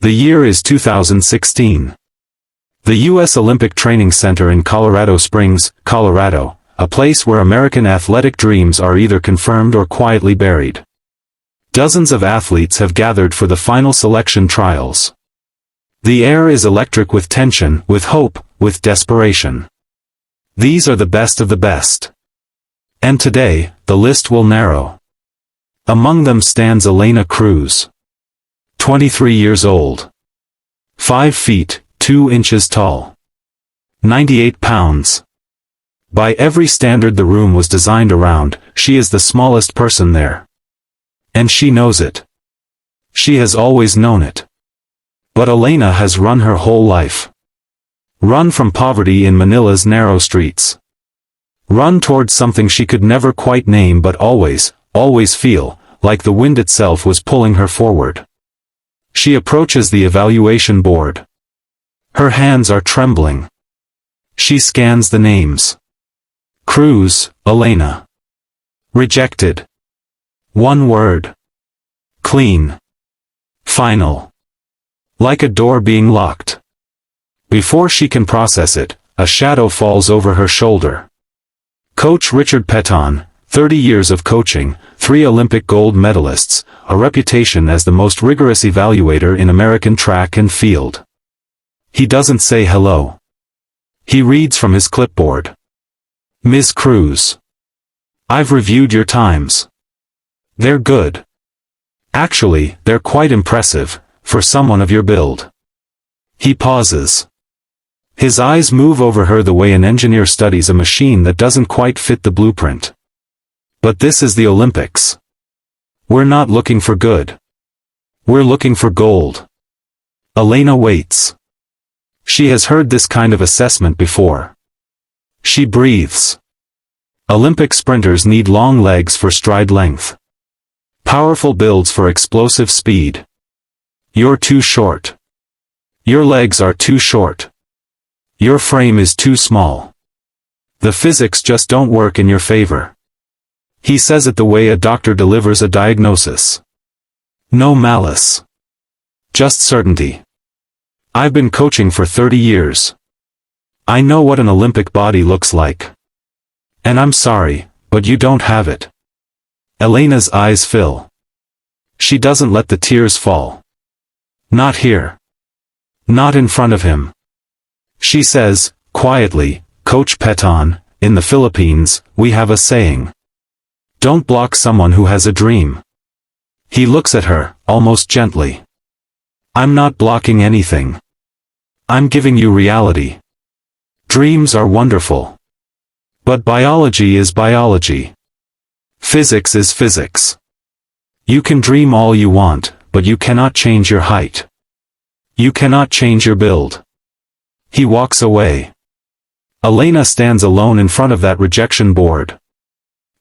The year is 2016. The U.S. Olympic Training Center in Colorado Springs, Colorado, a place where American athletic dreams are either confirmed or quietly buried. Dozens of athletes have gathered for the final selection trials. The air is electric with tension, with hope, with desperation. These are the best of the best. And today, the list will narrow. Among them stands Elena Cruz. 23 years old. 5 feet, 2 inches tall. 98 pounds. By every standard the room was designed around, she is the smallest person there. And she knows it. She has always known it. But Elena has run her whole life. Run from poverty in Manila's narrow streets. Run towards something she could never quite name but always feel, like the wind itself was pulling her forward. She approaches the evaluation board. Her hands are trembling. She scans the names. Cruz, Elena. Rejected. One word. Clean. Final. Like a door being locked. Before she can process it, a shadow falls over her shoulder. Coach Richard Peton, 30 years of coaching, 3 Olympic gold medalists, a reputation as the most rigorous evaluator in American track and field. He doesn't say hello. He reads from his clipboard. Ms. Cruz. I've reviewed your times. They're good. Actually, they're quite impressive, for someone of your build. He pauses. His eyes move over her the way an engineer studies a machine that doesn't quite fit the blueprint. But this is the Olympics. We're not looking for good. We're looking for gold. Elena waits. She has heard this kind of assessment before. She breathes. Olympic sprinters need long legs for stride length. Powerful builds for explosive speed. You're too short. Your legs are too short. Your frame is too small. The physics just don't work in your favor. He says it the way a doctor delivers a diagnosis. No malice. Just certainty. I've been coaching for 30 years. I know what an Olympic body looks like. And I'm sorry, but you don't have it. Elena's eyes fill. She doesn't let the tears fall. Not here. Not in front of him. She says, quietly, Coach Peton, in the Philippines, we have a saying. Don't block someone who has a dream. He looks at her, almost gently. I'm not blocking anything. I'm giving you reality. Dreams are wonderful. But biology is biology. Physics is physics. You can dream all you want, but you cannot change your height. You cannot change your build. He walks away. Elena stands alone in front of that rejection board.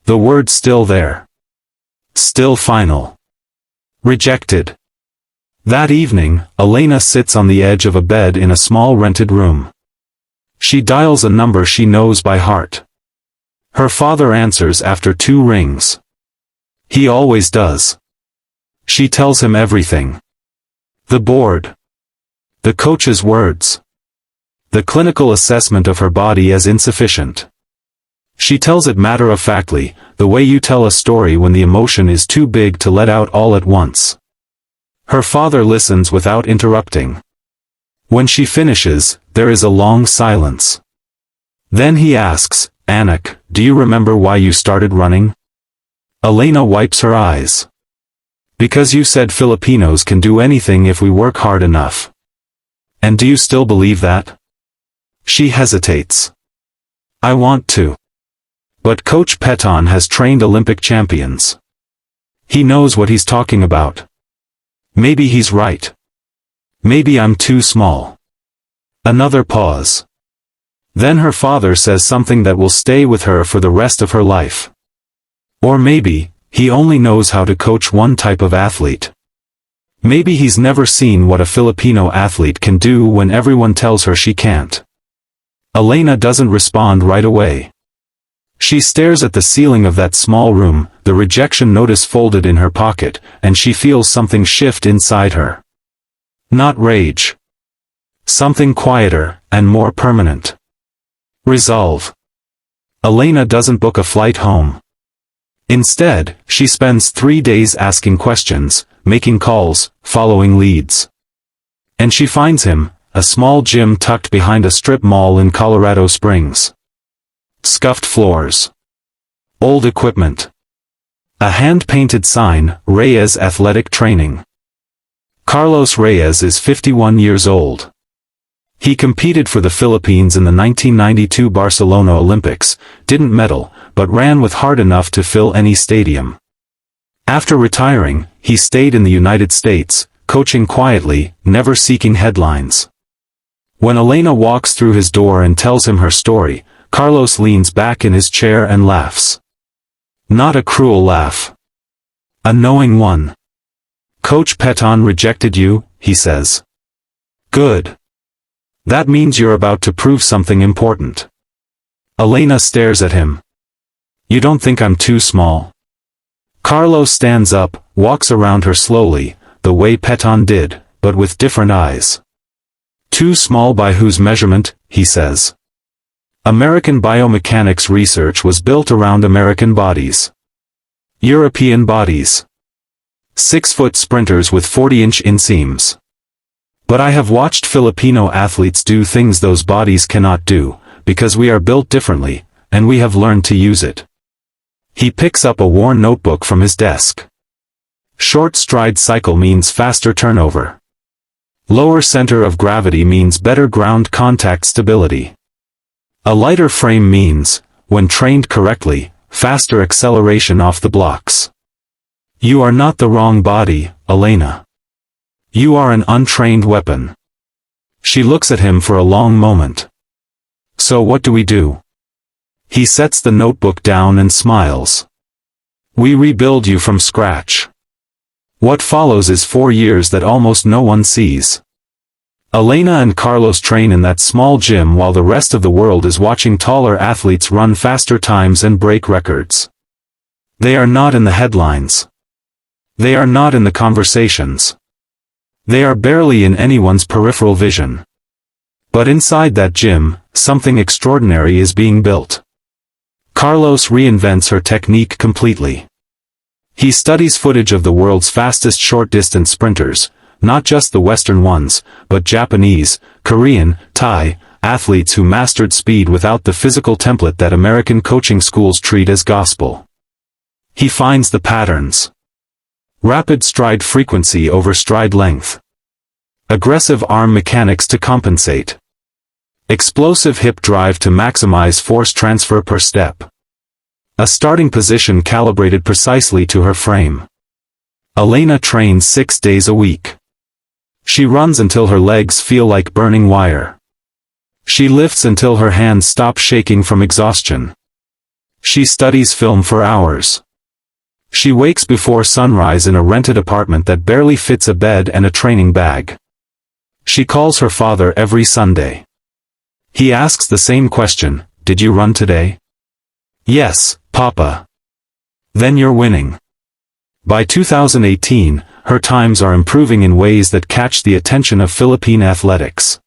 The word's still there. Still final. Rejected. That evening, Elena sits on the edge of a bed in a small rented room. She dials a number she knows by heart. Her father answers after 2 rings. He always does. She tells him everything. The board. The coach's words. The clinical assessment of her body as insufficient. She tells it matter-of-factly, the way you tell a story when the emotion is too big to let out all at once. Her father listens without interrupting. When she finishes, there is a long silence. Then he asks, Anak, do you remember why you started running? Elena wipes her eyes. Because you said Filipinos can do anything if we work hard enough. And do you still believe that? She hesitates. I want to. But Coach Peton has trained Olympic champions. He knows what he's talking about. Maybe he's right. Maybe I'm too small. Another pause. Then her father says something that will stay with her for the rest of her life. Or maybe, he only knows how to coach one type of athlete. Maybe he's never seen what a Filipino athlete can do when everyone tells her she can't. Elena doesn't respond right away. She stares at the ceiling of that small room, the rejection notice folded in her pocket, and she feels something shift inside her. Not rage. Something quieter, and more permanent. Resolve. Elena doesn't book a flight home. Instead, she spends 3 days asking questions, making calls, following leads. And she finds him, a small gym tucked behind a strip mall in Colorado Springs. Scuffed floors. Old equipment. A hand-painted sign, Reyes Athletic Training. Carlos Reyes is 51 years old. He competed for the Philippines in the 1992 Barcelona Olympics, didn't medal, but ran with heart enough to fill any stadium. After retiring, he stayed in the United States, coaching quietly, never seeking headlines. When Elena walks through his door and tells him her story, Carlos leans back in his chair and laughs. Not a cruel laugh. A knowing one. Coach Peton rejected you, he says. Good. That means you're about to prove something important. Elena stares at him. You don't think I'm too small? Carlos stands up, walks around her slowly, the way Peton did, but with different eyes. Too small by whose measurement, he says. American biomechanics research was built around American bodies. European bodies. 6-foot sprinters with 40-inch inseams. But I have watched Filipino athletes do things those bodies cannot do, because we are built differently, and we have learned to use it. He picks up a worn notebook from his desk. Short stride cycle means faster turnover. Lower center of gravity means better ground contact stability. A lighter frame means, when trained correctly, faster acceleration off the blocks. You are not the wrong body, Elena. You are an untrained weapon. She looks at him for a long moment. So what do we do? He sets the notebook down and smiles. We rebuild you from scratch. What follows is 4 years that almost no one sees. Elena and Carlos train in that small gym while the rest of the world is watching taller athletes run faster times and break records. They are not in the headlines. They are not in the conversations. They are barely in anyone's peripheral vision. But inside that gym, something extraordinary is being built. Carlos reinvents her technique completely. He studies footage of the world's fastest short-distance sprinters, not just the Western ones, but Japanese, Korean, Thai, athletes who mastered speed without the physical template that American coaching schools treat as gospel. He finds the patterns. Rapid stride frequency over stride length. Aggressive arm mechanics to compensate. Explosive hip drive to maximize force transfer per step. A starting position calibrated precisely to her frame. Elena trains 6 days a week. She runs until her legs feel like burning wire. She lifts until her hands stop shaking from exhaustion. She studies film for hours. She wakes before sunrise in a rented apartment that barely fits a bed and a training bag. She calls her father every Sunday. He asks the same question, "Did you run today?" "Yes, Papa." "Then you're winning." By 2018, her times are improving in ways that catch the attention of Philippine athletics.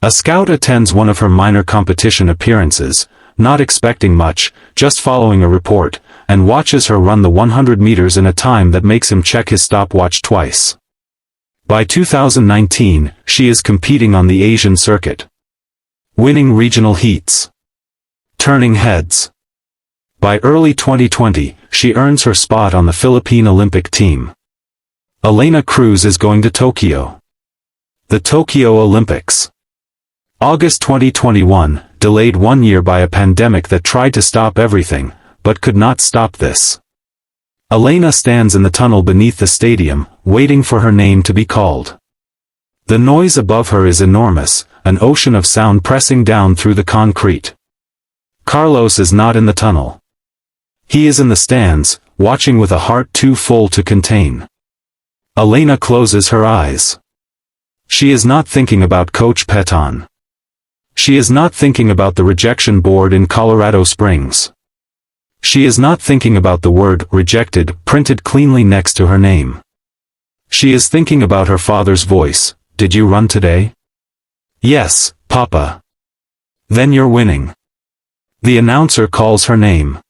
A scout attends one of her minor competition appearances, not expecting much, just following a report, and watches her run the 100 meters in a time that makes him check his stopwatch twice. By 2019, she is competing on the Asian circuit. Winning regional heats. Turning heads. By early 2020, she earns her spot on the Philippine Olympic team. Elena Cruz is going to Tokyo. The Tokyo Olympics. August 2021, delayed 1 year by a pandemic that tried to stop everything, but could not stop this. Elena stands in the tunnel beneath the stadium, waiting for her name to be called. The noise above her is enormous, an ocean of sound pressing down through the concrete. Carlos is not in the tunnel. He is in the stands, watching with a heart too full to contain. Elena closes her eyes. She is not thinking about Coach Peton. She is not thinking about the rejection board in Colorado Springs. She is not thinking about the word "rejected" printed cleanly next to her name. She is thinking about her father's voice. Did you run today? Yes, Papa. Then you're winning. The announcer calls her name.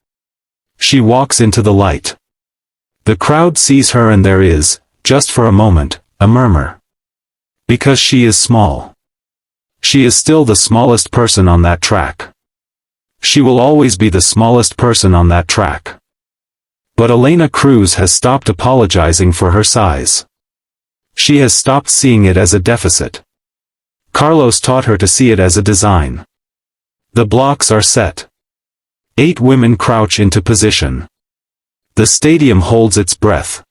She walks into the light. The crowd sees her and there is, just for a moment, a murmur. Because she is small. She is still the smallest person on that track. She will always be the smallest person on that track. But Elena Cruz has stopped apologizing for her size. She has stopped seeing it as a deficit. Carlos taught her to see it as a design. The blocks are set. 8 women crouch into position. The stadium holds its breath.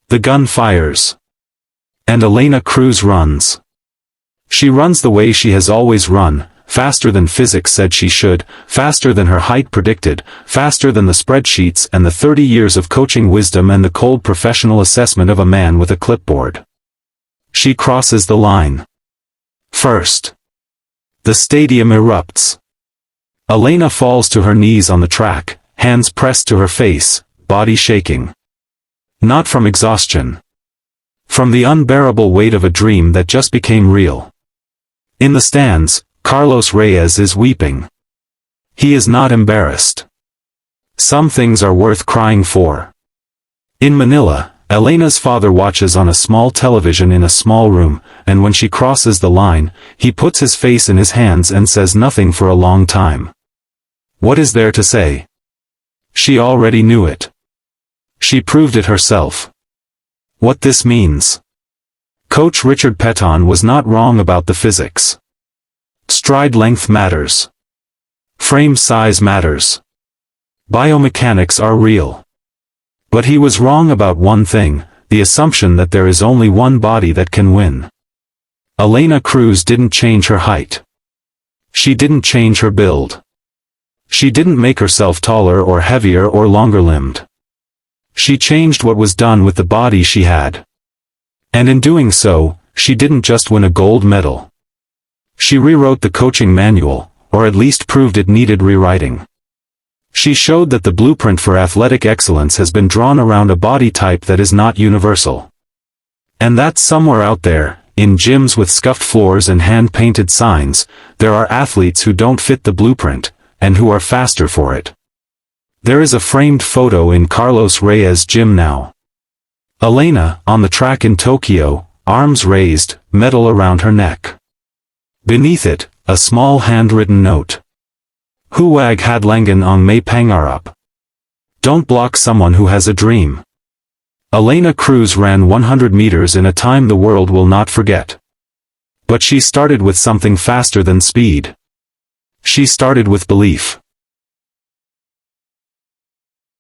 The gun fires. And Elena Cruz runs. She runs the way she has always run, faster than physics said she should, faster than her height predicted, faster than the spreadsheets and the 30 years of coaching wisdom and the cold professional assessment of a man with a clipboard. She crosses the line. First. The stadium erupts. Elena falls to her knees on the track, hands pressed to her face, body shaking. Not from exhaustion. From the unbearable weight of a dream that just became real. In the stands, Carlos Reyes is weeping. He is not embarrassed. Some things are worth crying for. In Manila, Elena's father watches on a small television in a small room, and when she crosses the line, he puts his face in his hands and says nothing for a long time. What is there to say? She already knew it. She proved it herself. What this means. Coach Richard Peton was not wrong about the physics. Stride length matters. Frame size matters. Biomechanics are real. But he was wrong about one thing, the assumption that there is only one body that can win. Elena Cruz didn't change her height. She didn't change her build. She didn't make herself taller or heavier or longer-limbed. She changed what was done with the body she had. And in doing so, she didn't just win a gold medal. She rewrote the coaching manual, or at least proved it needed rewriting. She showed that the blueprint for athletic excellence has been drawn around a body type that is not universal. And that somewhere out there, in gyms with scuffed floors and hand-painted signs, there are athletes who don't fit the blueprint, and who are faster for it. There is a framed photo in Carlos Reyes' gym now. Elena, on the track in Tokyo, arms raised, medal around her neck. Beneath it, a small handwritten note. Huwag hadlangan ang may pangarap. Don't block someone who has a dream. Elena Cruz ran 100 meters in a time the world will not forget. But she started with something faster than speed. She started with belief.